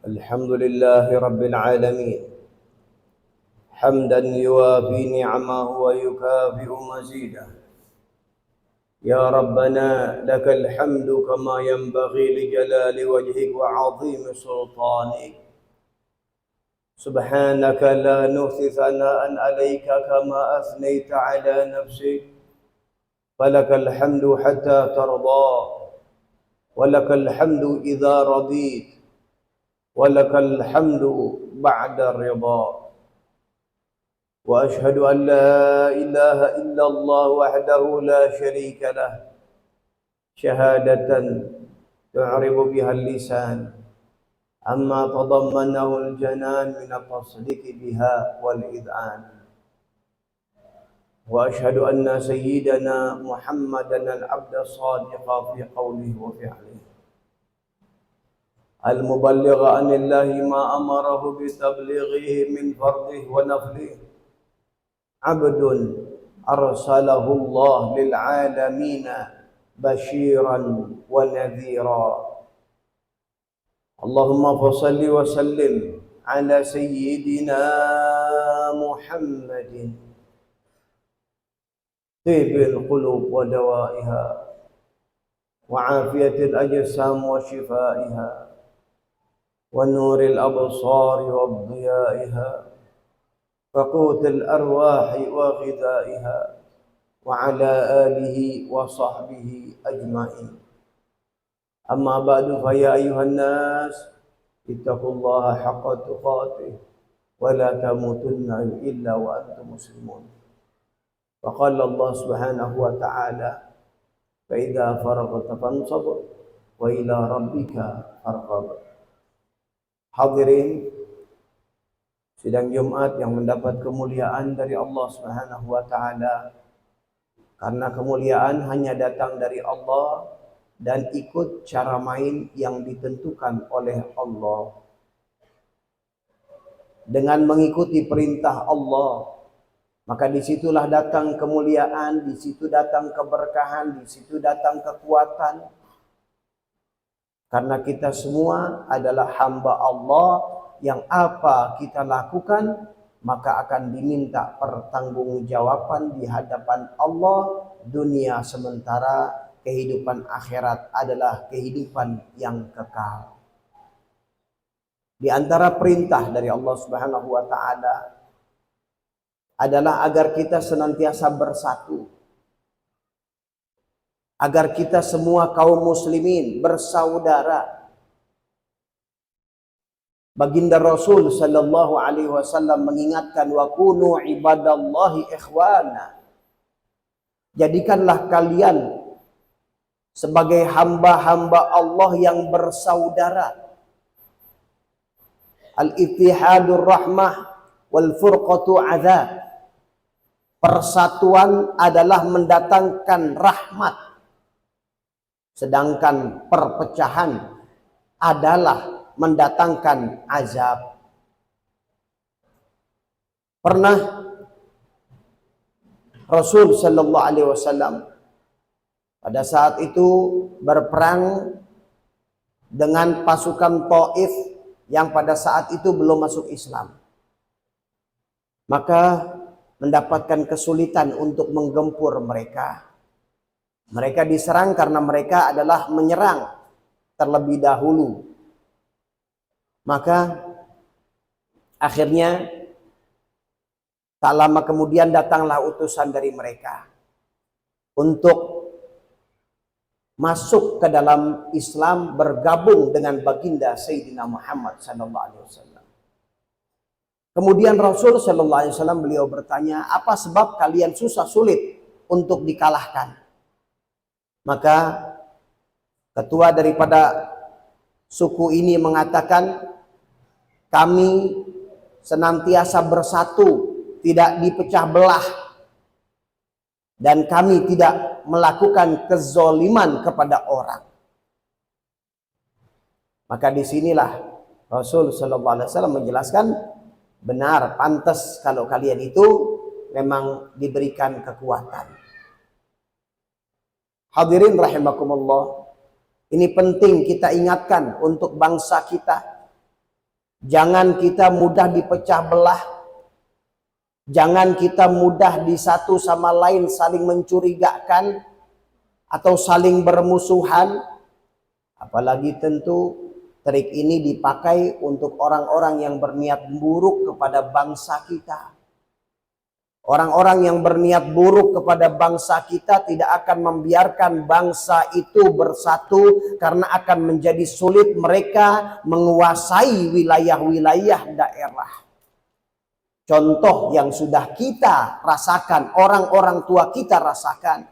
الحمد لله رب العالمين حمدا يوافي نعمه ويكافئ مزيده. يا ربنا لك الحمد كما ينبغي لجلال وجهك وعظيم سلطانك. سبحانك لا نحصي ثناء عليك كما أثنيت على نفسك. فلك الحمد حتى ترضى، ولك الحمد إذا رضيت، ولك الحمد بعد الرضا. وأشهد أن لا إله إلا الله وحده لا شريك له شهادة تعرب بها اللسان أما تضمنه الجنان من التصديق بها والإذعان. وأشهد أن سيدنا محمدا العبد الصادق في قوله وفعله، المبلغ عن الله ما أمره بتبليغه من فرضه ونفله، عبد أرسله الله للعالمين بشيرا ونذيرا. اللهم فصل وسلم على سيدنا محمد طيب القلوب ودوائها وعافية الأجسام وشفائها ونور الأبصار وضيائها وقوت الأرواح وغذائها وعلى آله وصحبه أجمعين. أما بعد فيا أيها الناس اتقوا الله حق تقاته ولا تموتن إلا وأنتم مسلمون. وقال الله سبحانه وتعالى فإذا فرغت فانصب وإلى ربك فارغب. Hadirin sidang Jumat yang mendapat kemuliaan dari Allah Subhanahu wa taala. Karena kemuliaan hanya datang dari Allah dan ikut cara main yang ditentukan oleh Allah. Dengan mengikuti perintah Allah, maka disitulah datang kemuliaan, di situ datang keberkahan, di situ datang kekuatan. Karena kita semua adalah hamba Allah yang apa kita lakukan maka akan diminta pertanggungjawaban di hadapan Allah. Dunia sementara, kehidupan akhirat adalah kehidupan yang kekal. Di antara perintah dari Allah Subhanahu wa taala adalah agar kita senantiasa bersatu. Agar kita semua kaum muslimin bersaudara. Baginda Rasul sallallahu alaihi wasallam mengingatkan wa kunu ibadallahi ikhwana. Jadikanlah kalian sebagai hamba-hamba Allah yang bersaudara. Al-ittihadur rahmah wal furqatu adzab. Persatuan adalah mendatangkan rahmat. Sedangkan perpecahan adalah mendatangkan azab. Pernah Rasul sallallahu alaihi wasallam pada saat itu berperang dengan pasukan Taif yang pada saat itu belum masuk Islam. Maka mendapatkan kesulitan untuk menggempur mereka. Mereka diserang karena mereka adalah menyerang terlebih dahulu. Maka akhirnya tak lama kemudian datanglah utusan dari mereka untuk masuk ke dalam Islam, bergabung dengan baginda Sayyidina Muhammad SAW. Kemudian Rasul SAW beliau bertanya, apa sebab kalian susah sulit untuk dikalahkan? Maka ketua daripada suku ini mengatakan, kami senantiasa bersatu, tidak dipecah belah, dan kami tidak melakukan kezoliman kepada orang. Maka disinilah Rasul SAW menjelaskan, benar, pantas kalau kalian itu memang diberikan kekuatan. Hadirin rahimakumullah, ini penting kita ingatkan untuk bangsa kita. Jangan kita mudah dipecah belah. Jangan kita mudah di satu sama lain saling mencurigakan atau saling bermusuhan. Apalagi tentu trik ini dipakai untuk orang-orang yang berniat buruk kepada bangsa kita. Orang-orang yang berniat buruk kepada bangsa kita tidak akan membiarkan bangsa itu bersatu, karena akan menjadi sulit mereka menguasai wilayah-wilayah daerah. Contoh yang sudah kita rasakan, orang-orang tua kita rasakan.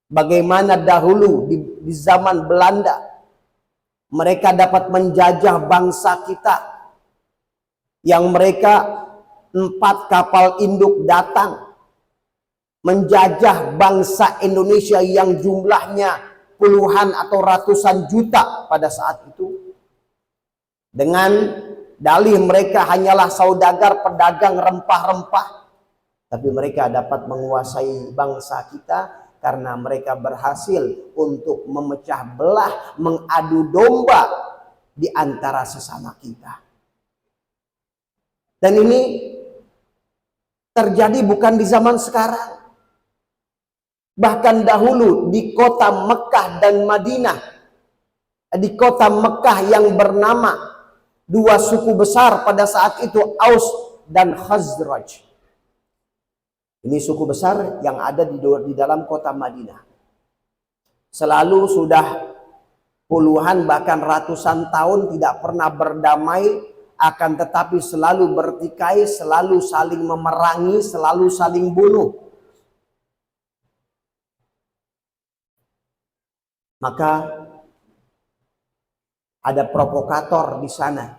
Bagaimana dahulu di zaman Belanda, mereka dapat menjajah bangsa kita. Yang mereka 4 kapal induk datang menjajah bangsa Indonesia yang jumlahnya puluhan atau ratusan juta pada saat itu. Dengan dalih mereka hanyalah saudagar, pedagang rempah-rempah. Tapi mereka dapat menguasai bangsa kita karena mereka berhasil untuk memecah belah, mengadu domba di antara sesama kita. Dan ini terjadi bukan di zaman sekarang. Bahkan dahulu di kota Mekah dan Madinah, di kota Mekah yang bernama 2 suku besar pada saat itu, Aus dan Khazraj. Ini suku besar yang ada di dalam kota Madinah. Selalu sudah puluhan bahkan ratusan tahun tidak pernah berdamai, akan tetapi selalu bertikai, selalu saling memerangi, selalu saling bunuh. Maka ada provokator di sana.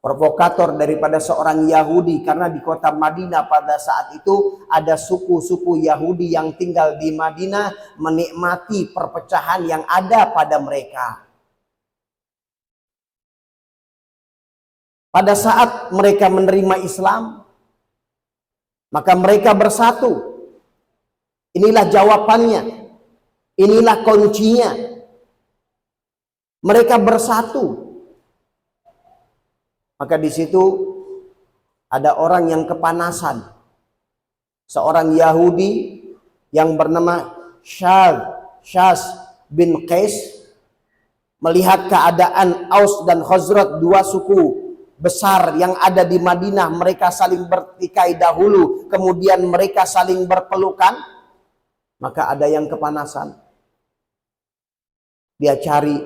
Provokator daripada seorang Yahudi, karena di kota Madinah pada saat itu ada suku-suku Yahudi yang tinggal di Madinah menikmati perpecahan yang ada pada mereka. Pada saat mereka menerima Islam, maka mereka bersatu. Inilah jawabannya. Inilah kuncinya. Mereka bersatu. Maka di situ ada orang yang kepanasan. Seorang Yahudi yang bernama Syaz bin Qais melihat keadaan Aus dan Khazraj, 2 suku besar yang ada di Madinah, mereka saling bertikai dahulu, kemudian mereka saling berpelukan, maka ada yang kepanasan. Dia cari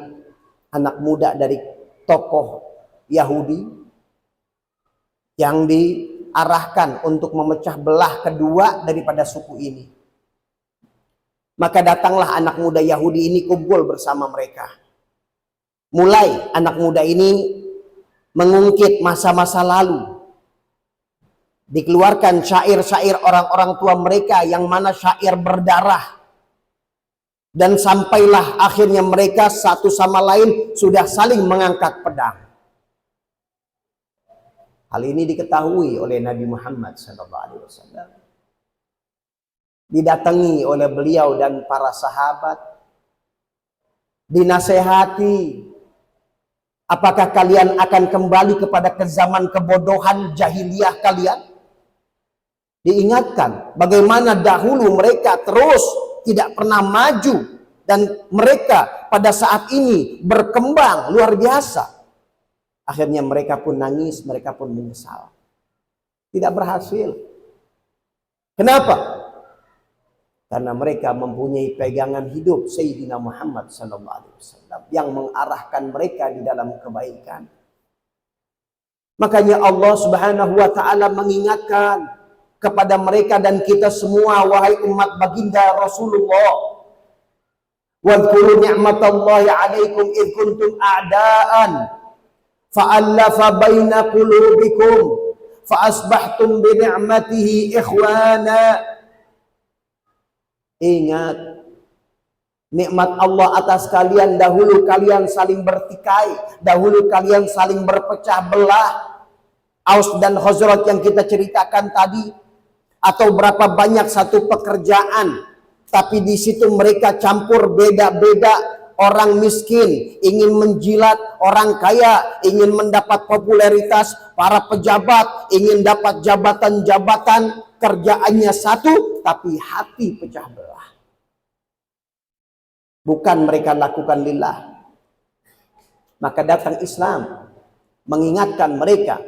anak muda dari tokoh Yahudi yang diarahkan untuk memecah belah kedua daripada suku ini. Maka datanglah anak muda Yahudi ini kumpul bersama mereka. Mulai anak muda ini mengungkit masa-masa lalu. Dikeluarkan syair-syair orang-orang tua mereka yang mana syair berdarah. Dan sampailah akhirnya mereka satu sama lain sudah saling mengangkat pedang. Hal ini diketahui oleh Nabi Muhammad SAW. Didatangi oleh beliau dan para sahabat. Dinasehati. Apakah kalian akan kembali kepada zaman kebodohan jahiliyah kalian? Diingatkan bagaimana dahulu mereka terus tidak pernah maju, dan mereka pada saat ini berkembang luar biasa. Akhirnya mereka pun nangis, mereka pun menyesal. Tidak berhasil. Kenapa? Karena mereka mempunyai pegangan hidup Sayyidina Muhammad SAW yang mengarahkan mereka di dalam kebaikan. Makanya Allah Subhanahu wa taala mengingatkan kepada mereka dan kita semua, wahai umat baginda Rasulullah. Wadhkuru ni'matallahi 'alaikum id kuntum a'daan fa'alafa baina qulubikum fa asbahtum bi ni'matihi ikhwana. Ingat nikmat Allah atas kalian, dahulu kalian saling bertikai, dahulu kalian saling berpecah belah. Aus dan Khazraj yang kita ceritakan tadi, atau berapa banyak satu pekerjaan, tapi di situ mereka campur beda-beda orang miskin ingin menjilat orang kaya, ingin mendapat popularitas, para pejabat ingin dapat jabatan-jabatan, kerjaannya satu tapi hati pecah belah. Bukan mereka lakukan lillah. Maka datang Islam mengingatkan mereka,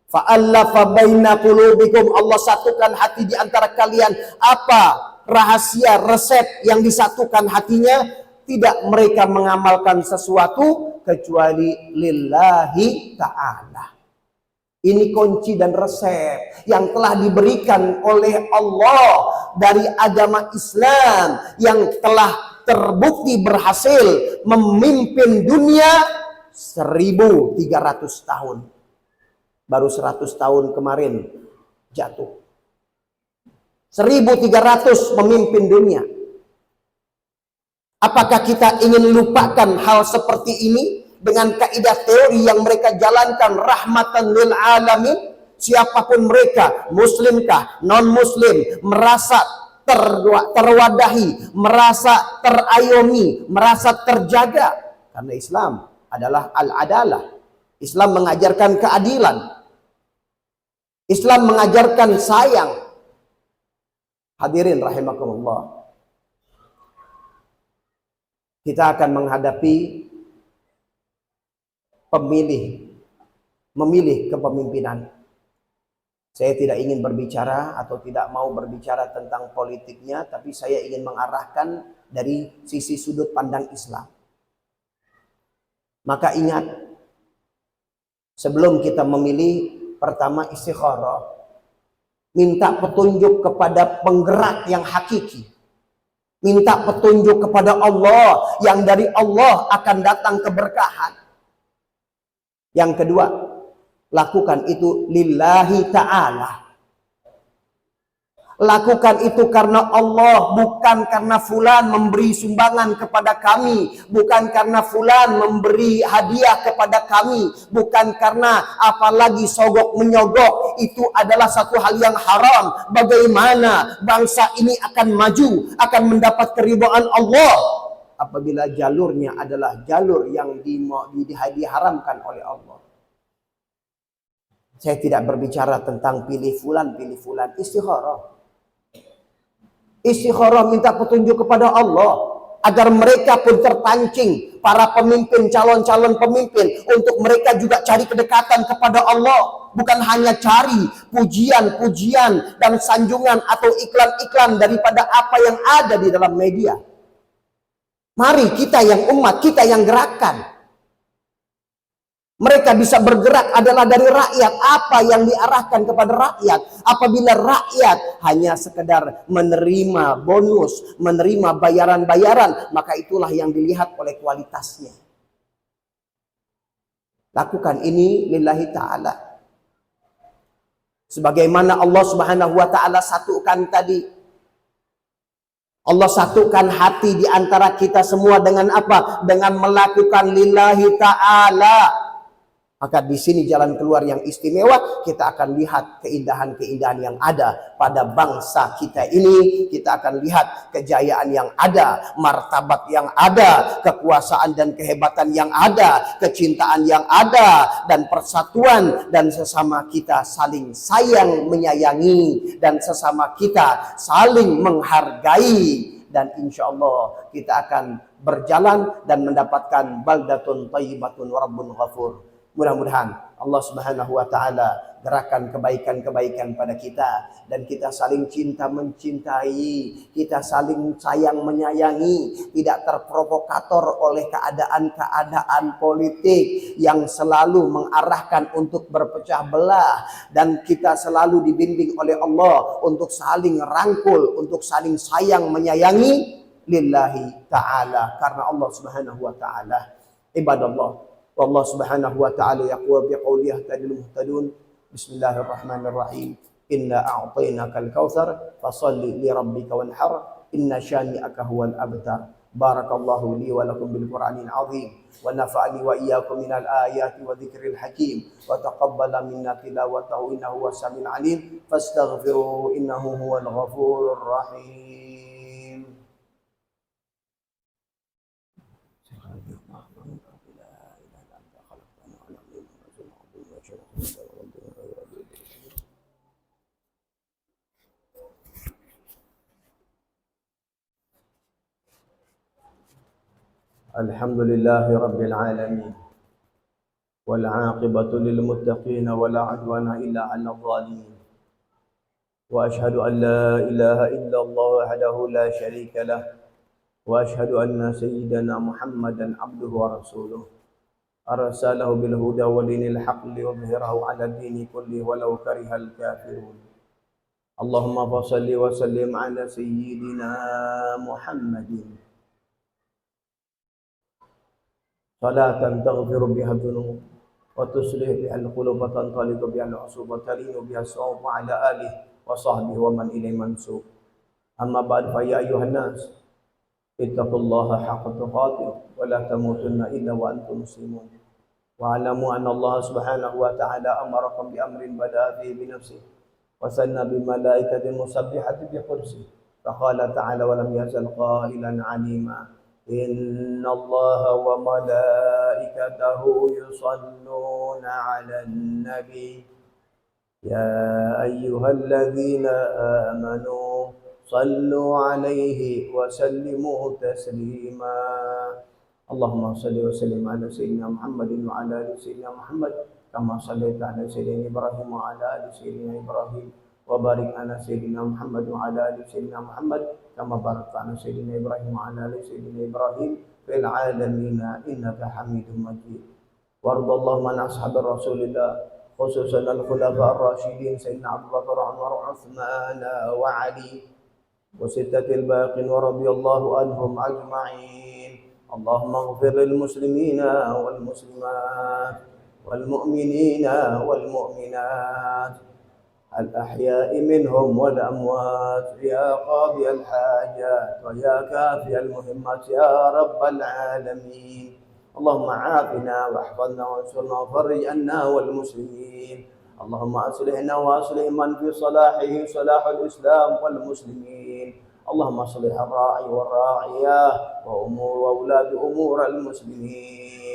fa'allafa baina qulubikum, Allah satukan hati di antara kalian. Apa rahasia resep yang disatukan hatinya? Tidak mereka mengamalkan sesuatu kecuali lillahi ta'ala. Ini kunci dan resep yang telah diberikan oleh Allah dari agama Islam yang telah terbukti berhasil memimpin dunia 1300 tahun. Baru 100 tahun kemarin jatuh. 1300 memimpin dunia. Apakah kita ingin lupakan hal seperti ini dengan kaidah teori yang mereka jalankan, rahmatan lil alamin? Siapapun mereka, muslimkah, non-muslim, merasa terwadahi, merasa terayomi, merasa terjaga. Karena Islam adalah al-adalah. Islam mengajarkan keadilan. Islam mengajarkan sayang. Hadirin rahimakumullah. Kita akan menghadapi memilih kepemimpinan. Saya tidak ingin berbicara atau tidak mau berbicara tentang politiknya, tapi saya ingin mengarahkan dari sisi sudut pandang Islam. Maka ingat, sebelum kita memilih, pertama istikharah. Minta petunjuk kepada penggerak yang hakiki. Minta petunjuk kepada Allah, yang dari Allah akan datang keberkahan. Yang kedua, lakukan itu lillahi ta'ala. Lakukan itu karena Allah, bukan karena fulan memberi sumbangan kepada kami, bukan karena fulan memberi hadiah kepada kami, bukan karena apalagi sogok menyogok. Itu adalah satu hal yang haram. Bagaimana bangsa ini akan maju, akan mendapat keridhaan Allah apabila jalurnya adalah jalur yang diharamkan oleh Allah. Saya tidak berbicara tentang pilih fulan, istikharah. Istikharah, minta petunjuk kepada Allah agar mereka pun terpancing, para pemimpin, calon-calon pemimpin, untuk mereka juga cari kedekatan kepada Allah, bukan hanya cari pujian-pujian dan sanjungan atau iklan-iklan daripada apa yang ada di dalam media. Mari kita yang umat, kita yang gerakan. Mereka bisa bergerak adalah dari rakyat. Apa yang diarahkan kepada rakyat? Apabila rakyat hanya sekedar menerima bonus, menerima bayaran-bayaran, maka itulah yang dilihat oleh kualitasnya. Lakukan ini lillahi ta'ala. Sebagaimana Allah subhanahu wa ta'ala satukan tadi. Allah satukan hati di antara kita semua dengan apa? Dengan melakukan lillahi ta'ala. Maka di sini jalan keluar yang istimewa. Kita akan lihat keindahan-keindahan yang ada pada bangsa kita ini. Kita akan lihat kejayaan yang ada, martabat yang ada, kekuasaan dan kehebatan yang ada, kecintaan yang ada, dan persatuan, dan sesama kita saling sayang menyayangi, dan sesama kita saling menghargai. Dan insya Allah kita akan berjalan dan mendapatkan baldatun thayyibatun wa rabbun ghafur. Mudah-mudahan Allah subhanahu wa ta'ala gerakan kebaikan-kebaikan pada kita, dan kita saling cinta mencintai, kita saling sayang menyayangi, tidak terprovokator oleh keadaan-keadaan politik yang selalu mengarahkan untuk berpecah belah, dan kita selalu dibimbing oleh Allah untuk saling rangkul, untuk saling sayang menyayangi lillahi ta'ala, karena Allah subhanahu wa ta'ala. Ibadallah, والله سبحانه وتعالى يقول بقوله يهتدي المهتدون بسم الله الرحمن الرحيم إنا أعطيناك الكوثر فصل لربك وانحر إن شانئك هو الأبتر بارك الله لي ولكم بالقرآن العظيم ونفعني وإياكم من الآيات وذكر الحكيم وتقبل منا تلاوته إنه هو السميع العليم فاستغفروه إنه هو الغفور الرحيم. الحمد لله رب العالمين والعاقبة للمتقين ولا عدوان إلا على الظالمين وأشهد أن لا إله إلا الله وحده لا شريك له وأشهد أن سيدنا محمدا عبده ورسوله أرسله بالهدى ودين الحق ليظهره على الدين كله ولو كره الكافرون اللهم صل وسلم على سيدنا محمد صلاة تغفر بها الذنوب وتصلح بها القلوب وتنطلق بها العصوب وتلين بها الصعوب وعلى آله وصحبه ومن إليه منسوب أما بعد فيا أيها الناس اتقوا الله حق تقاته ولا تموتن إلا وأنتم مسلمون واعلموا أن الله سبحانه وتعالى أمركم بأمر بدأ فيه بنفسه وثنى بملائكة مسبحة بقدسه فقال تعالى ولم يزل قائلا عليما إن الله وملائكته يصلون على النبي يا أيها الذين آمنوا صلوا عليه وسلموا تسليما اللهم صل وسلم على سيدنا محمد وعلى آل سيدنا محمد كما صليت على سيدنا إبراهيم وعلى آل سيدنا إبراهيم وبارك على سيدنا محمد وعلى آل سيدنا محمد كما باركت على سيدنا إبراهيم وعلى آل سيدنا إبراهيم في العالمين إنك حميد مجيد وارض اللهم عن أصحاب رسول الله خصوصا الخلفاء الراشدين سيدنا أبو بكر وعمر وعثمان وعلي وستة الباقين ورضي الله عنهم أجمعين اللهم اغفر للمسلمين والمسلمات والمؤمنين والمؤمنات الأحياء منهم والأموات يا قاضي الحاجات ويا كافي المهمات يا رب العالمين اللهم عافنا واحفظنا وانصرنا وفرج عنا والمسلمين اللهم أصلحنا وأصلح من في صلاحه صلاح الإسلام والمسلمين اللهم اصلح الراعي والراعية وأمور وأولاد أمور المسلمين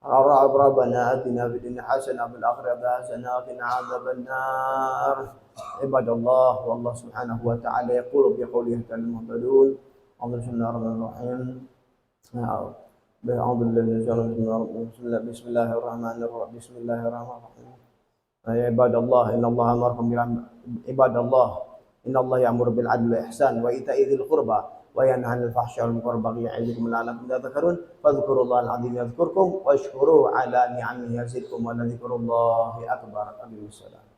ربنا آتنا في الدنيا حسنة وفي الآخرة حسنة وقنا عذاب النار عباد الله والله سبحانه وتعالى يقول بقوله المهتدون بسم الله الرحمن الرحيم أعوذ بالله من الشيطان الرجيم بسم الله الرحمن الرحيم بسم الله الرحمن الرحيم عباد الله إن الله أمركم عباد الله إن الله يأمر بالعدل والإحسان وإيتاء ذي القربى وينهى عن الفحشاء والمنكر والبغي يعظكم لعلكم تذكرون فاذكروا الله العظيم يذكركم واشكروه على نعمه يزدكم ولذكر الله أكبر. أقيموا الصلاة.